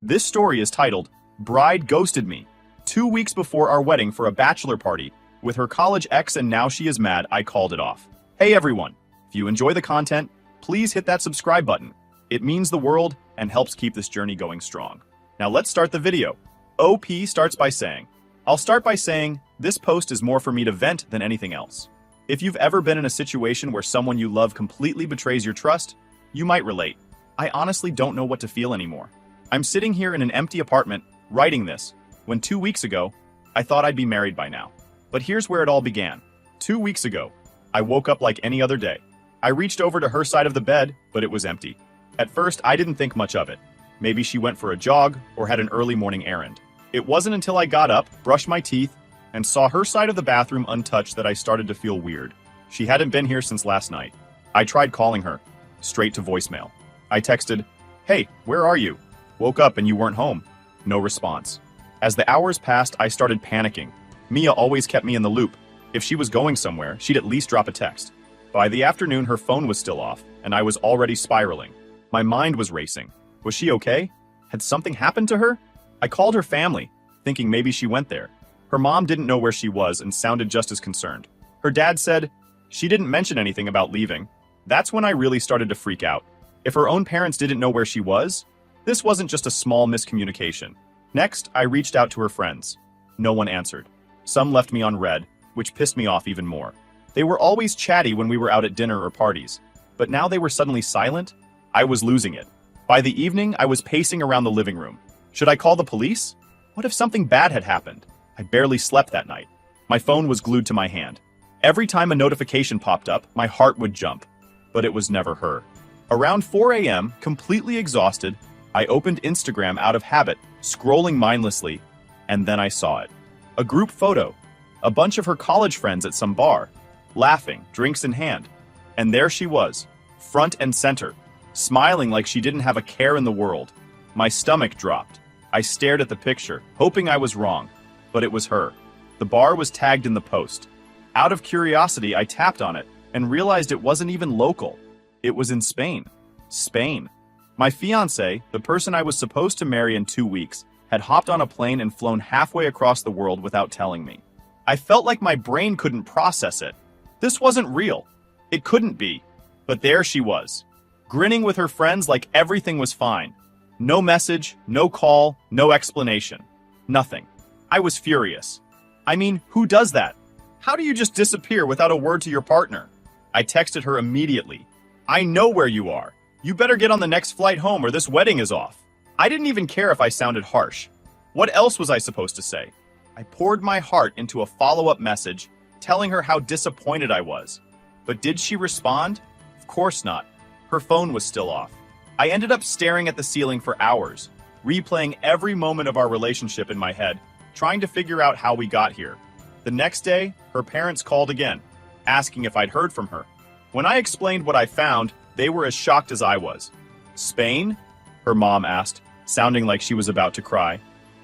This story is titled, Bride Ghosted Me. 2 weeks before our wedding for a bachelor party, with her college ex and now she is mad, I called it off. Hey everyone, if you enjoy the content, please hit that subscribe button. It means the world and helps keep this journey going strong. Now let's start the video. OP starts by saying, I'll start by saying, this post is more for me to vent than anything else. If you've ever been in a situation where someone you love completely betrays your trust, you might relate. I honestly don't know what to feel anymore. I'm sitting here in an empty apartment, writing this, when 2 weeks ago, I thought I'd be married by now. But here's where it all began. 2 weeks ago, I woke up like any other day. I reached over to her side of the bed, but it was empty. At first, I didn't think much of it. Maybe she went for a jog or had an early morning errand. It wasn't until I got up, brushed my teeth, and saw her side of the bathroom untouched that I started to feel weird. She hadn't been here since last night. I tried calling her, straight to voicemail. I texted, hey, where are you? Woke up and you weren't home. No response. As the hours passed, I started panicking. Mia always kept me in the loop. If she was going somewhere, she'd at least drop a text. By the afternoon, her phone was still off, and I was already spiraling. My mind was racing. Was she okay? Had something happened to her? I called her family, thinking maybe she went there. Her mom didn't know where she was and sounded just as concerned. Her dad said, she didn't mention anything about leaving. That's when I really started to freak out. If her own parents didn't know where she was, this wasn't just a small miscommunication. Next, I reached out to her friends. No one answered. Some left me on read, which pissed me off even more. They were always chatty when we were out at dinner or parties, but now they were suddenly silent. I was losing it. By the evening, I was pacing around the living room. Should I call the police? What if something bad had happened? I barely slept that night. My phone was glued to my hand. Every time a notification popped up, my heart would jump. But it was never her. Around 4 a.m., completely exhausted, I opened Instagram out of habit, scrolling mindlessly, and then I saw it. A group photo. A bunch of her college friends at some bar, laughing, drinks in hand. And there she was, front and center, smiling like she didn't have a care in the world. My stomach dropped. I stared at the picture, hoping I was wrong, but it was her. The bar was tagged in the post. Out of curiosity, I tapped on it and realized it wasn't even local. It was in Spain. Spain. My fiancée, the person I was supposed to marry in 2 weeks, had hopped on a plane and flown halfway across the world without telling me. I felt like my brain couldn't process it. This wasn't real. It couldn't be. But there she was, grinning with her friends like everything was fine. No message, no call, no explanation. Nothing. I was furious. I mean, who does that? How do you just disappear without a word to your partner? I texted her immediately. I know where you are. You better get on the next flight home or this wedding is off. I didn't even care if I sounded harsh. What else was I supposed to say? I poured my heart into a follow-up message, telling her how disappointed I was. But did she respond? Of course not. Her phone was still off. I ended up staring at the ceiling for hours, replaying every moment of our relationship in my head, trying to figure out how we got here. The next day, her parents called again, asking if I'd heard from her. When I explained what I found, they were as shocked as I was. Spain? Her mom asked, sounding like she was about to cry.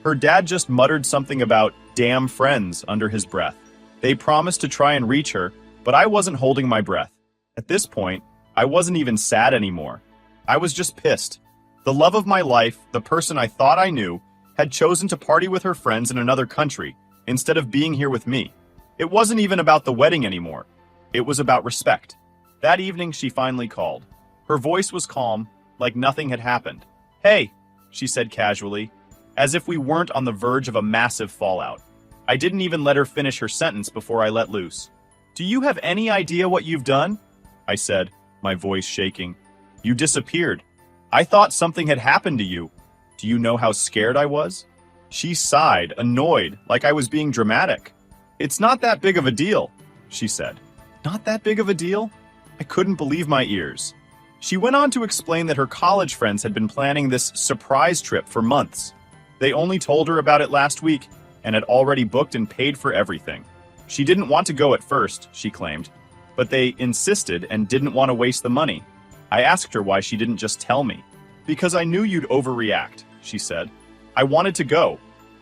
Her dad just muttered something about damn friends under his breath. They promised to try and reach her, but I wasn't holding my breath. At this point, I wasn't even sad anymore. I was just pissed. The love of my life, the person I thought I knew, had chosen to party with her friends in another country instead of being here with me. It wasn't even about the wedding anymore. It was about respect. That evening, she finally called. Her voice was calm, like nothing had happened. Hey, she said casually, as if we weren't on the verge of a massive fallout. I didn't even let her finish her sentence before I let loose. Do you have any idea what you've done? I said, my voice shaking. You disappeared. I thought something had happened to you. Do you know how scared I was? She sighed, annoyed, like I was being dramatic. It's not that big of a deal, she said. Not that big of a deal? I couldn't believe my ears. She went on to explain that her college friends had been planning this surprise trip for months. They only told her about it last week and had already booked and paid for everything. She didn't want to go at first, she claimed, but they insisted and didn't want to waste the money. I asked her why she didn't just tell me. Because I knew you'd overreact, she said. I wanted to go.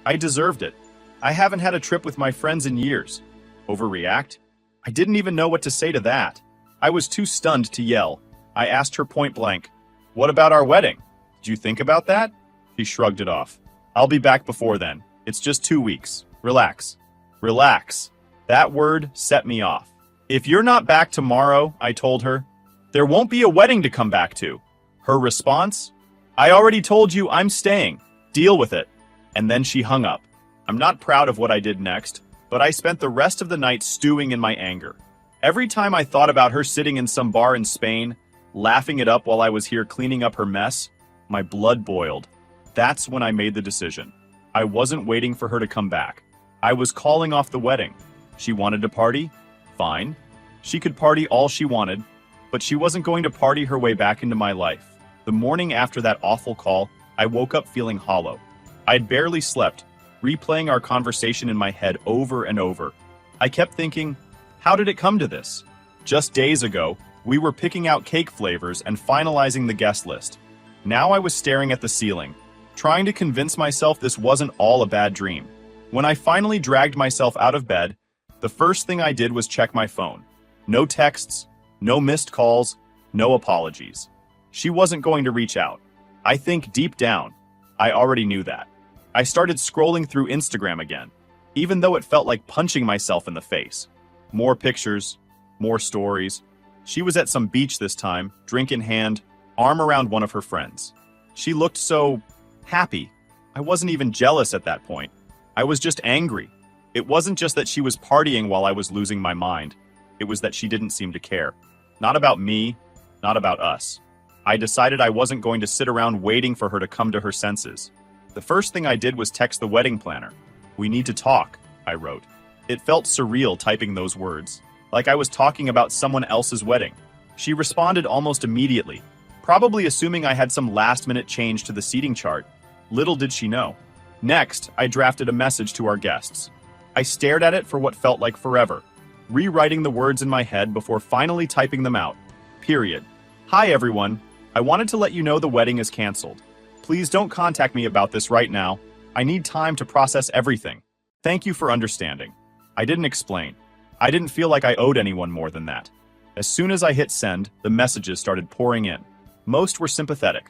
I deserved it. I haven't had a trip with my friends in years. Overreact? I didn't even know what to say to that. I was too stunned to yell. I asked her point blank, what about our wedding? Did you think about that? She shrugged it off. I'll be back before then. It's just 2 weeks. Relax. Relax. That word set me off. If you're not back tomorrow, I told her, there won't be a wedding to come back to. Her response? I already told you I'm staying. Deal with it. And then she hung up. I'm not proud of what I did next, but I spent the rest of the night stewing in my anger. Every time I thought about her sitting in some bar in Spain, laughing it up while I was here cleaning up her mess, my blood boiled. That's when I made the decision. I wasn't waiting for her to come back. I was calling off the wedding. She wanted to party? Fine. She could party all she wanted, but she wasn't going to party her way back into my life. The morning after that awful call, I woke up feeling hollow. I'd barely slept, replaying our conversation in my head over and over. I kept thinking, how did it come to this? Just days ago, we were picking out cake flavors and finalizing the guest list. Now I was staring at the ceiling, trying to convince myself this wasn't all a bad dream. When I finally dragged myself out of bed, the first thing I did was check my phone. No texts, no missed calls, no apologies. She wasn't going to reach out. I think deep down, I already knew that. I started scrolling through Instagram again, even though it felt like punching myself in the face. More pictures, more stories. She was at some beach this time, drink in hand, arm around one of her friends. She looked so happy. I wasn't even jealous at that point. I was just angry. It wasn't just that she was partying while I was losing my mind. It was that she didn't seem to care. Not about me, not about us. I decided I wasn't going to sit around waiting for her to come to her senses. The first thing I did was text the wedding planner. We need to talk, I wrote. It felt surreal typing those words, like I was talking about someone else's wedding. She responded almost immediately, probably assuming I had some last-minute change to the seating chart. Little did she know. Next, I drafted a message to our guests. I stared at it for what felt like forever, rewriting the words in my head before finally typing them out. Period. Hi everyone. I wanted to let you know the wedding is canceled. Please don't contact me about this right now. I need time to process everything. Thank you for understanding. I didn't explain. I didn't feel like I owed anyone more than that. As soon as I hit send, the messages started pouring in. Most were sympathetic.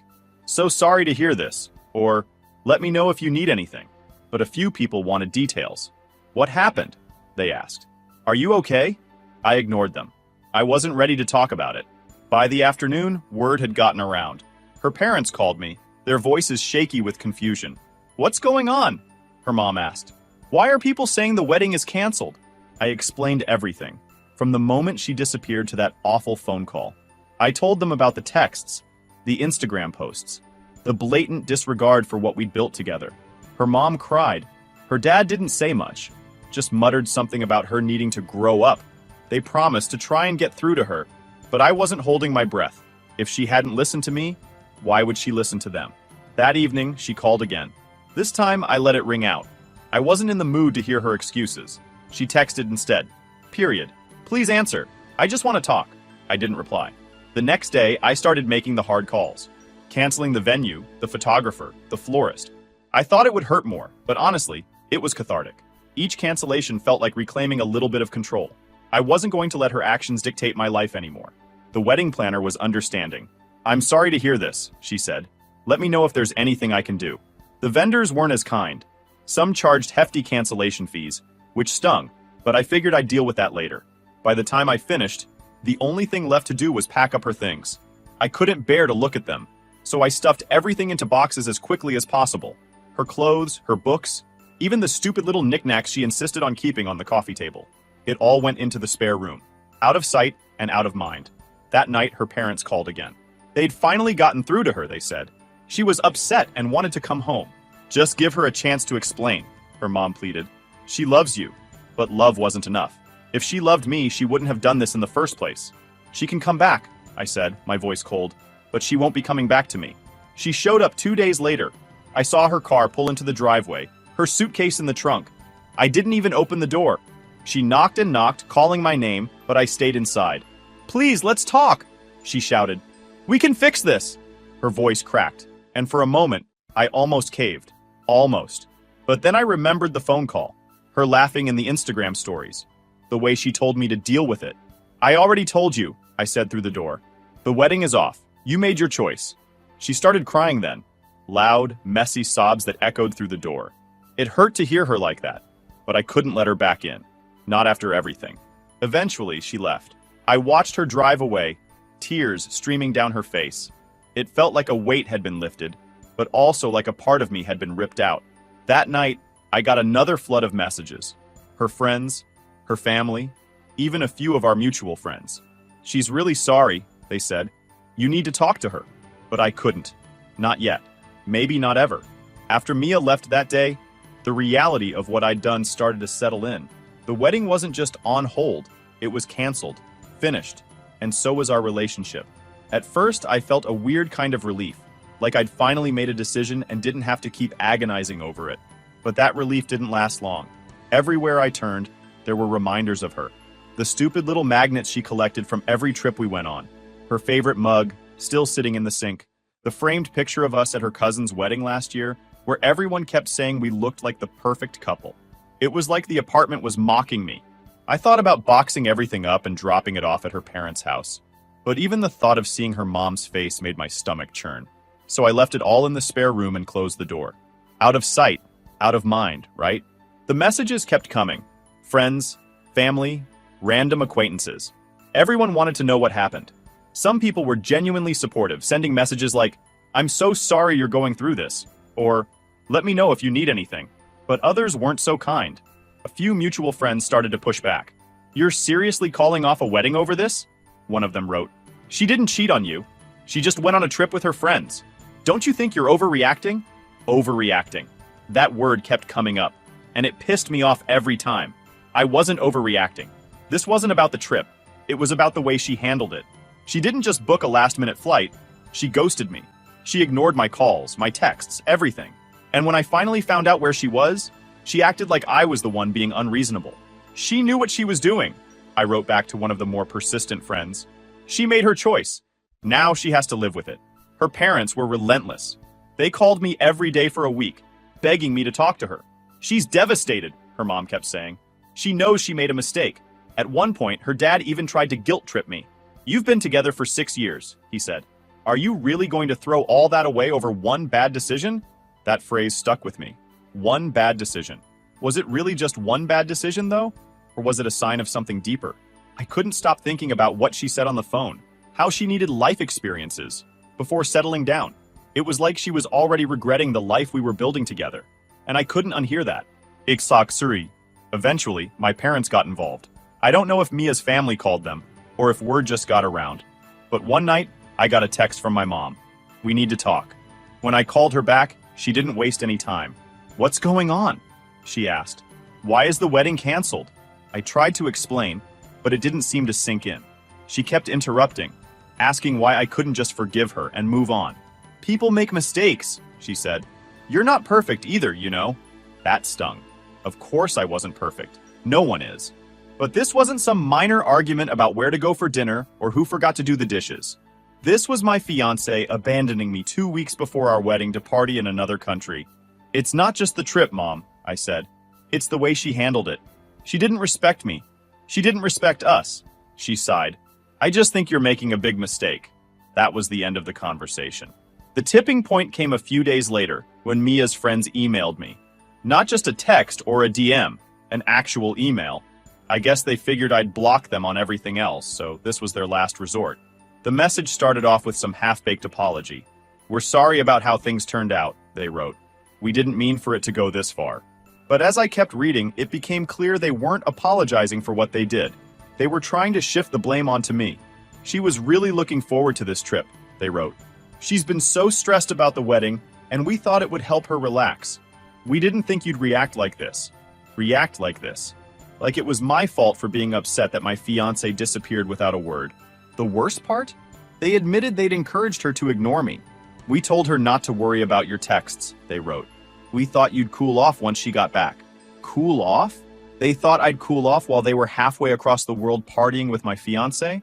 So sorry to hear this, or let me know if you need anything. But a few people wanted details. What happened? They asked. Are you okay? I ignored them. I wasn't ready to talk about it. By the afternoon, word had gotten around. Her parents called me, their voices shaky with confusion. What's going on? Her mom asked. Why are people saying the wedding is canceled? I explained everything, from the moment she disappeared to that awful phone call. I told them about the texts, the Instagram posts, the blatant disregard for what we'd built together. Her mom cried. Her dad didn't say much, just muttered something about her needing to grow up. They promised to try and get through to her, but I wasn't holding my breath. If she hadn't listened to me, why would she listen to them? That evening, she called again. This time, I let it ring out. I wasn't in the mood to hear her excuses. She texted instead. Period. Please answer. I just want to talk. I didn't reply. The next day, I started making the hard calls. Canceling the venue, the photographer, the florist. I thought it would hurt more, but honestly, it was cathartic. Each cancellation felt like reclaiming a little bit of control. I wasn't going to let her actions dictate my life anymore. The wedding planner was understanding. I'm sorry to hear this, she said. Let me know if there's anything I can do. The vendors weren't as kind. Some charged hefty cancellation fees, which stung, but I figured I'd deal with that later. By the time I finished, the only thing left to do was pack up her things. I couldn't bear to look at them, so I stuffed everything into boxes as quickly as possible. Her clothes, her books, even the stupid little knickknacks she insisted on keeping on the coffee table. It all went into the spare room, out of sight and out of mind. That night, her parents called again. They'd finally gotten through to her, they said. She was upset and wanted to come home. Just give her a chance to explain, her mom pleaded. She loves you, but love wasn't enough. If she loved me, she wouldn't have done this in the first place. She can come back, I said, my voice cold, but she won't be coming back to me. She showed up 2 days later. I saw her car pull into the driveway, her suitcase in the trunk. I didn't even open the door. She knocked and knocked, calling my name, but I stayed inside. Please, let's talk, she shouted. We can fix this. Her voice cracked, and for a moment, I almost caved. Almost. But then I remembered the phone call, her laughing in the Instagram stories, the way she told me to deal with it. I already told you, I said through the door. The wedding is off. You made your choice. She started crying then. loud, messy sobs that echoed through the door. It hurt to hear her like that, but I couldn't let her back in. Not after everything. Eventually, she left. I watched her drive away, tears streaming down her face. It felt like a weight had been lifted, but also like a part of me had been ripped out. That night, I got another flood of messages. Her friends, her family, even a few of our mutual friends. "She's really sorry," they said. "You need to talk to her." But I couldn't. Not yet. Maybe not ever. After Mia left that day, the reality of what I'd done started to settle in. The wedding wasn't just on hold, it was canceled, finished, and so was our relationship. At first, I felt a weird kind of relief, like I'd finally made a decision and didn't have to keep agonizing over it. But that relief didn't last long. Everywhere I turned, there were reminders of her. The stupid little magnets she collected from every trip we went on. Her favorite mug, still sitting in the sink. The framed picture of us at her cousin's wedding last year, where everyone kept saying we looked like the perfect couple. It was like the apartment was mocking me. I thought about boxing everything up and dropping it off at her parents' house. But even the thought of seeing her mom's face made my stomach churn. So I left it all in the spare room and closed the door. Out of sight, out of mind, right? The messages kept coming. Friends, family, random acquaintances. Everyone wanted to know what happened. Some people were genuinely supportive, sending messages like, "I'm so sorry you're going through this," or "Let me know if you need anything." But others weren't so kind. A few mutual friends started to push back. "You're seriously calling off a wedding over this?" One of them wrote. "She didn't cheat on you. She just went on a trip with her friends. Don't you think you're overreacting?" Overreacting. That word kept coming up, and it pissed me off every time. I wasn't overreacting. This wasn't about the trip. It was about the way she handled it. She didn't just book a last-minute flight. She ghosted me. She ignored my calls, my texts, everything. And when I finally found out where she was, she acted like I was the one being unreasonable. "She knew what she was doing," I wrote back to one of the more persistent friends. "She made her choice. Now she has to live with it." Her parents were relentless. They called me every day for a week, begging me to talk to her. "She's devastated," her mom kept saying. "She knows she made a mistake." At one point, her dad even tried to guilt trip me. "You've been together for 6 years," he said. "Are you really going to throw all that away over one bad decision?" That phrase stuck with me. One bad decision. Was it really just one bad decision, though? Or was it a sign of something deeper? I couldn't stop thinking about what she said on the phone, how she needed life experiences before settling down. It was like she was already regretting the life we were building together, and I couldn't unhear that. Iksak Suri. Eventually, my parents got involved. I don't know if Mia's family called them, or if word just got around. But one night, I got a text from my mom. "We need to talk." When I called her back, she didn't waste any time. "What's going on?" she asked. "Why is the wedding canceled?" I tried to explain, but it didn't seem to sink in. She kept interrupting, asking why I couldn't just forgive her and move on. "People make mistakes," she said. "You're not perfect either, you know." That stung. Of course I wasn't perfect. No one is. But this wasn't some minor argument about where to go for dinner or who forgot to do the dishes. This was my fiancé abandoning me 2 weeks before our wedding to party in another country. "It's not just the trip, Mom," I said. "It's the way she handled it. She didn't respect me. She didn't respect us." She sighed. "I just think you're making a big mistake." That was the end of the conversation. The tipping point came a few days later when Mia's friends emailed me. Not just a text or a DM, an actual email. I guess they figured I'd block them on everything else, so this was their last resort. The message started off with some half-baked apology. "We're sorry about how things turned out," they wrote. "We didn't mean for it to go this far." But as I kept reading, it became clear they weren't apologizing for what they did. They were trying to shift the blame onto me. "She was really looking forward to this trip," they wrote. "She's been so stressed about the wedding, and we thought it would help her relax. We didn't think you'd react like this." React like this. Like it was my fault for being upset that my fiancé disappeared without a word. The worst part? They admitted they'd encouraged her to ignore me. "We told her not to worry about your texts," they wrote. "We thought you'd cool off once she got back." Cool off? They thought I'd cool off while they were halfway across the world partying with my fiancé?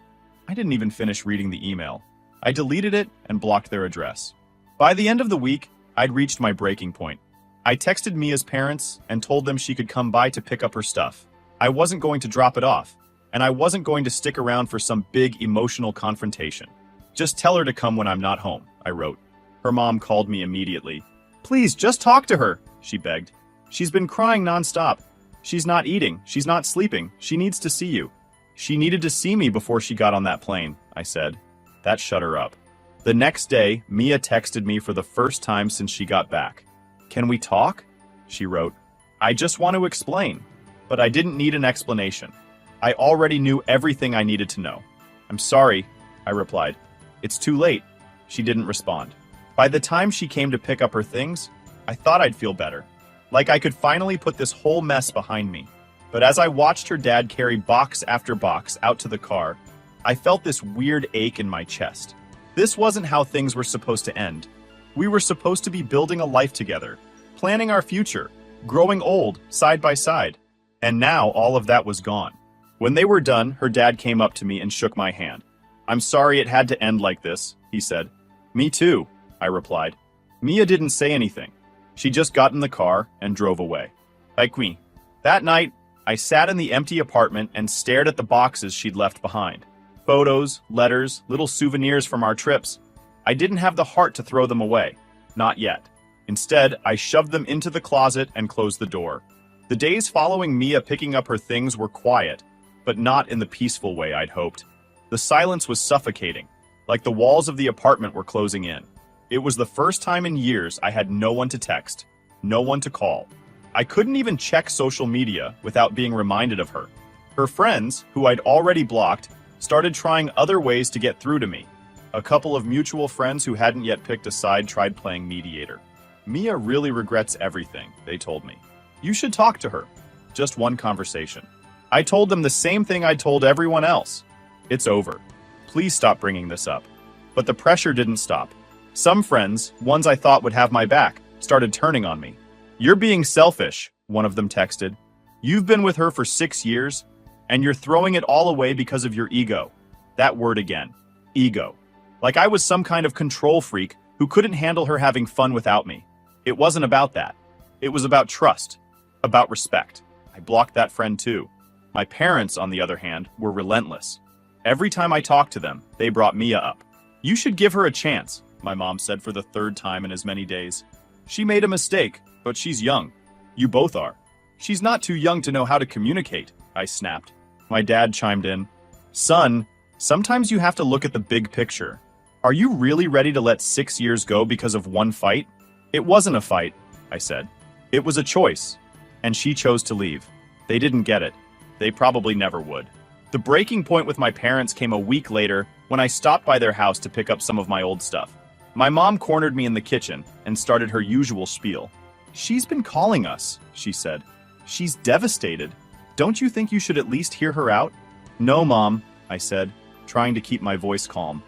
I didn't even finish reading the email. I deleted it and blocked their address. By the end of the week, I'd reached my breaking point. I texted Mia's parents and told them she could come by to pick up her stuff. I wasn't going to drop it off, and I wasn't going to stick around for some big emotional confrontation. "Just tell her to come when I'm not home," I wrote. Her mom called me immediately. "Please, just talk to her," she begged. "She's been crying nonstop. She's not eating, she's not sleeping, she needs to see you." "She needed to see me before she got on that plane," I said. That shut her up. The next day, Mia texted me for the first time since she got back. "Can we talk?" she wrote. "I just want to explain." But I didn't need an explanation. I already knew everything I needed to know. "I'm sorry," I replied. "It's too late." She didn't respond. By the time she came to pick up her things, I thought I'd feel better. Like I could finally put this whole mess behind me. But as I watched her dad carry box after box out to the car, I felt this weird ache in my chest. This wasn't how things were supposed to end. We were supposed to be building a life together, planning our future, growing old, side by side. And now all of that was gone. When they were done, her dad came up to me and shook my hand. "I'm sorry it had to end like this," he said. "Me too," I replied. Mia didn't say anything. She just got in the car and drove away. Queen. That night, I sat in the empty apartment and stared at the boxes she'd left behind. Photos, letters, little souvenirs from our trips. I didn't have the heart to throw them away. Not yet. Instead, I shoved them into the closet and closed the door. The days following Mia picking up her things were quiet, but not in the peaceful way I'd hoped. The silence was suffocating, like the walls of the apartment were closing in. It was the first time in years I had no one to text, no one to call. I couldn't even check social media without being reminded of her. Her friends, who I'd already blocked, started trying other ways to get through to me. A couple of mutual friends who hadn't yet picked a side tried playing mediator. "Mia really regrets everything," they told me. "You should talk to her." Just one conversation. I told them the same thing I told everyone else. "It's over. Please stop bringing this up." But the pressure didn't stop. Some friends, ones I thought would have my back, started turning on me. "You're being selfish," one of them texted. "You've been with her for 6 years, and you're throwing it all away because of your ego." That word again. Ego. Like I was some kind of control freak who couldn't handle her having fun without me. It wasn't about that. It was about trust. About respect. I blocked that friend too. My parents, on the other hand, were relentless. Every time I talked to them, they brought Mia up. "You should give her a chance," my mom said for the third time in as many days. "She made a mistake, but she's young. You both are." "She's not too young to know how to communicate," I snapped. My dad chimed in. "Son, sometimes you have to look at the big picture. Are you really ready to let 6 years go because of one fight?" "It wasn't a fight," I said. "It was a choice. And she chose to leave." They didn't get it. They probably never would. The breaking point with my parents came a week later when I stopped by their house to pick up some of my old stuff. My mom cornered me in the kitchen and started her usual spiel. "She's been calling us," she said. "She's devastated. Don't you think you should at least hear her out?" "No, Mom," I said, trying to keep my voice calm.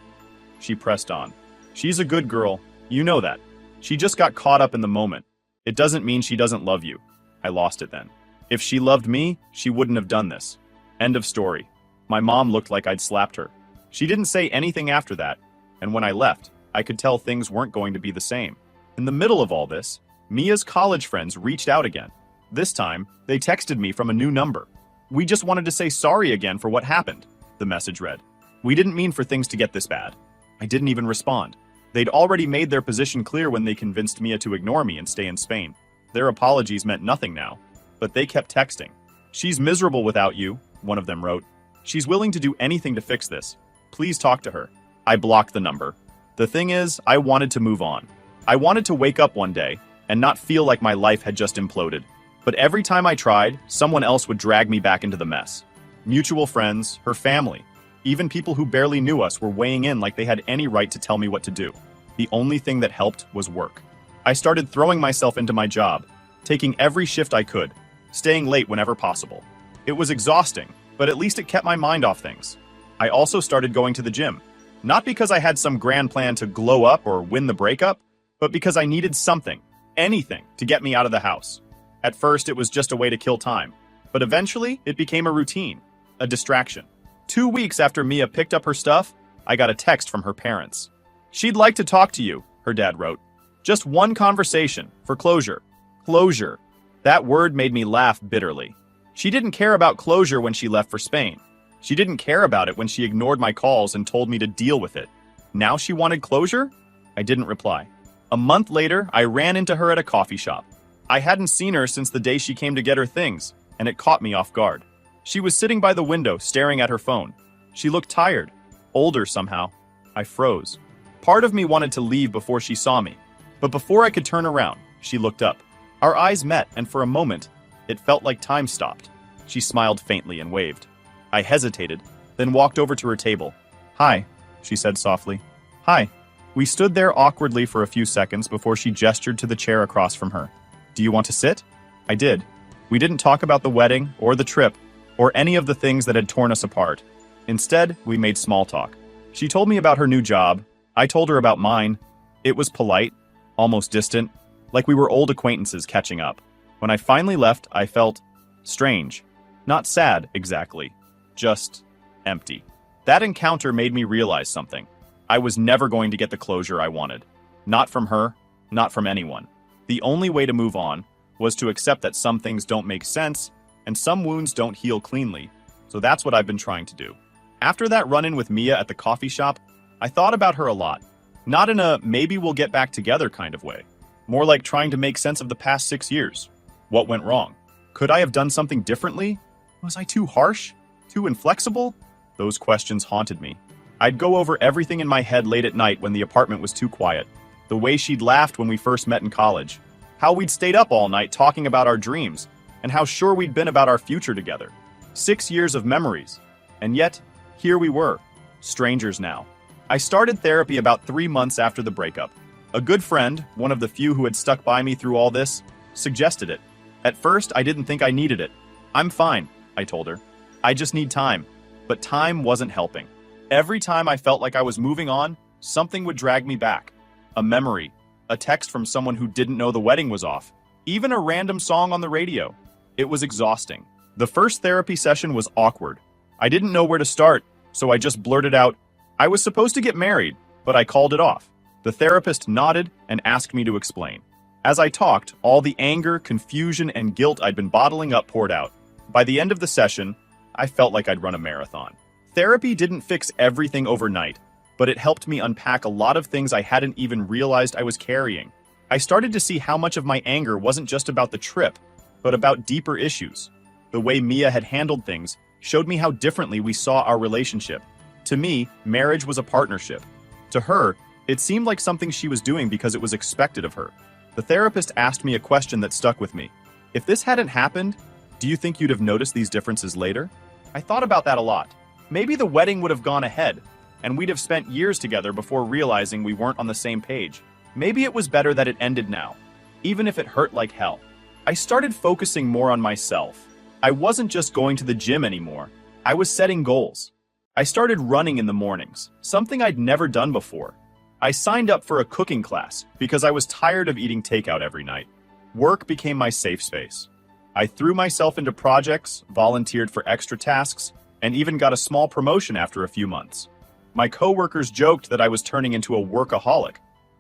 She pressed on. "She's a good girl. You know that. She just got caught up in the moment. It doesn't mean she doesn't love you." I lost it then. If she loved me, she wouldn't have done this. End of story. My mom looked like I'd slapped her. She didn't say anything after that, and when I left, I could tell things weren't going to be the same. In the middle of all this, Mia's college friends reached out again. This time, they texted me from a new number. "We just wanted to say sorry again for what happened," the message read. "We didn't mean for things to get this bad." I didn't even respond. They'd already made their position clear when they convinced Mia to ignore me and stay in Spain. Their apologies meant nothing now, but they kept texting. "She's miserable without you," one of them wrote. "She's willing to do anything to fix this. Please talk to her." I blocked the number. The thing is, I wanted to move on. I wanted to wake up one day and not feel like my life had just imploded. But every time I tried, someone else would drag me back into the mess. Mutual friends, her family, even people who barely knew us were weighing in like they had any right to tell me what to do. The only thing that helped was work. I started throwing myself into my job, taking every shift I could, staying late whenever possible. It was exhausting, but at least it kept my mind off things. I also started going to the gym. Not because I had some grand plan to glow up or win the breakup, but because I needed something, anything, to get me out of the house. At first, it was just a way to kill time, but eventually, it became a routine, a distraction. 2 weeks after Mia picked up her stuff, I got a text from her parents. "She'd like to talk to you," her dad wrote. "Just one conversation, for closure." Closure. That word made me laugh bitterly. She didn't care about closure when she left for Spain. She didn't care about it when she ignored my calls and told me to deal with it. Now she wanted closure? I didn't reply. A month later, I ran into her at a coffee shop. I hadn't seen her since the day she came to get her things, and it caught me off guard. She was sitting by the window, staring at her phone. She looked tired, older somehow. I froze. Part of me wanted to leave before she saw me, but before I could turn around, she looked up. Our eyes met, and for a moment, it felt like time stopped. She smiled faintly and waved. I hesitated, then walked over to her table. "Hi," she said softly. "Hi." We stood there awkwardly for a few seconds before she gestured to the chair across from her. "Do you want to sit?" I did. We didn't talk about the wedding, or the trip, or any of the things that had torn us apart. Instead, we made small talk. She told me about her new job. I told her about mine. It was polite, almost distant, like we were old acquaintances catching up. When I finally left, I felt strange. Not sad, exactly. Just empty. That encounter made me realize something. I was never going to get the closure I wanted. Not from her, not from anyone. The only way to move on was to accept that some things don't make sense and some wounds don't heal cleanly. So that's what I've been trying to do. After that run-in with Mia at the coffee shop, I thought about her a lot. Not in a maybe we'll get back together kind of way. More like trying to make sense of the past 6 years. What went wrong? Could I have done something differently? Was I too harsh? Too inflexible? Those questions haunted me. I'd go over everything in my head late at night when the apartment was too quiet. The way she'd laughed when we first met in college. How we'd stayed up all night talking about our dreams. And how sure we'd been about our future together. 6 years of memories. And yet, here we were. Strangers now. I started therapy about 3 months after the breakup. A good friend, one of the few who had stuck by me through all this, suggested it. At first, I didn't think I needed it. "I'm fine," I told her. "I just need time." But time wasn't helping. Every time I felt like I was moving on, something would drag me back. A memory, a text from someone who didn't know the wedding was off, even a random song on the radio. It was exhausting. The first therapy session was awkward. I didn't know where to start, so I just blurted out, "I was supposed to get married, but I called it off." The therapist nodded and asked me to explain. As I talked, all the anger, confusion, and guilt I'd been bottling up poured out. By the end of the session, I felt like I'd run a marathon. Therapy didn't fix everything overnight, but it helped me unpack a lot of things I hadn't even realized I was carrying. I started to see how much of my anger wasn't just about the trip, but about deeper issues. The way Mia had handled things showed me how differently we saw our relationship. To me, marriage was a partnership. To her, it seemed like something she was doing because it was expected of her. The therapist asked me a question that stuck with me. If this hadn't happened, do you think you'd have noticed these differences later? I thought about that a lot. Maybe the wedding would have gone ahead, and we'd have spent years together before realizing we weren't on the same page. Maybe it was better that it ended now, even if it hurt like hell. I started focusing more on myself. I wasn't just going to the gym anymore. I was setting goals. I started running in the mornings, something I'd never done before. I signed up for a cooking class because I was tired of eating takeout every night. Work became my safe space. I threw myself into projects, volunteered for extra tasks, and even got a small promotion after a few months. My coworkers joked that I was turning into a workaholic,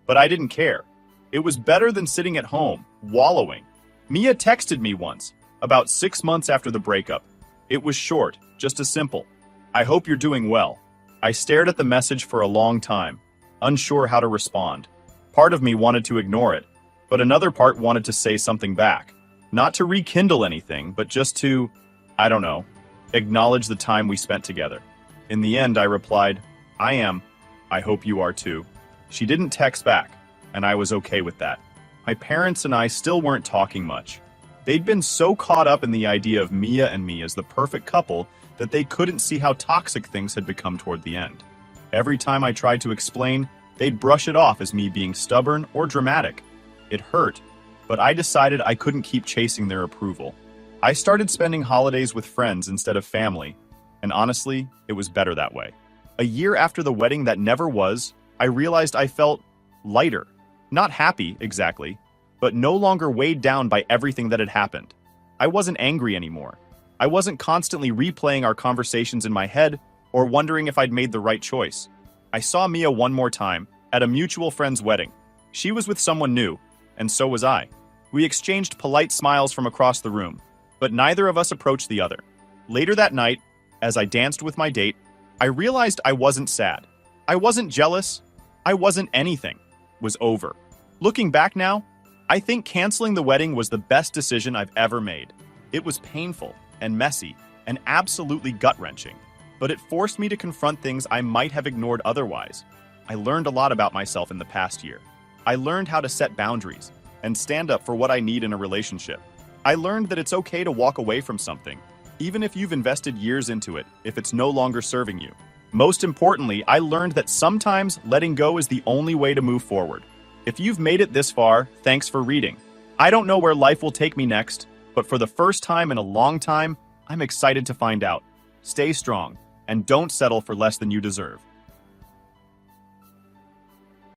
but I didn't care. It was better than sitting at home, wallowing. Mia texted me once, about 6 months after the breakup. It was short, just a simple, "I hope you're doing well." I stared at the message for a long time, unsure how to respond. Part of me wanted to ignore it, but another part wanted to say something back. Not to rekindle anything, but just to, I don't know, acknowledge the time we spent together. In the end, I replied, "I am. I hope you are too." She didn't text back, and I was okay with that. My parents and I still weren't talking much. They'd been so caught up in the idea of Mia and me as the perfect couple that they couldn't see how toxic things had become toward the end. Every time I tried to explain, they'd brush it off as me being stubborn or dramatic. It hurt, but I decided I couldn't keep chasing their approval. I started spending holidays with friends instead of family, and honestly, it was better that way. A year after the wedding that never was, I realized I felt lighter. Not happy, exactly, but no longer weighed down by everything that had happened. I wasn't angry anymore. I wasn't constantly replaying our conversations in my head or wondering if I'd made the right choice. I saw Mia one more time, at a mutual friend's wedding. She was with someone new, and so was I. We exchanged polite smiles from across the room, but neither of us approached the other. Later that night, as I danced with my date, I realized I wasn't sad. I wasn't jealous. I wasn't anything. It was over. Looking back now, I think canceling the wedding was the best decision I've ever made. It was painful and messy and absolutely gut-wrenching, but it forced me to confront things I might have ignored otherwise. I learned a lot about myself in the past year. I learned how to set boundaries and stand up for what I need in a relationship. I learned that it's okay to walk away from something, even if you've invested years into it, if it's no longer serving you. Most importantly, I learned that sometimes letting go is the only way to move forward. If you've made it this far, thanks for reading. I don't know where life will take me next, but for the first time in a long time, I'm excited to find out. Stay strong, and don't settle for less than you deserve.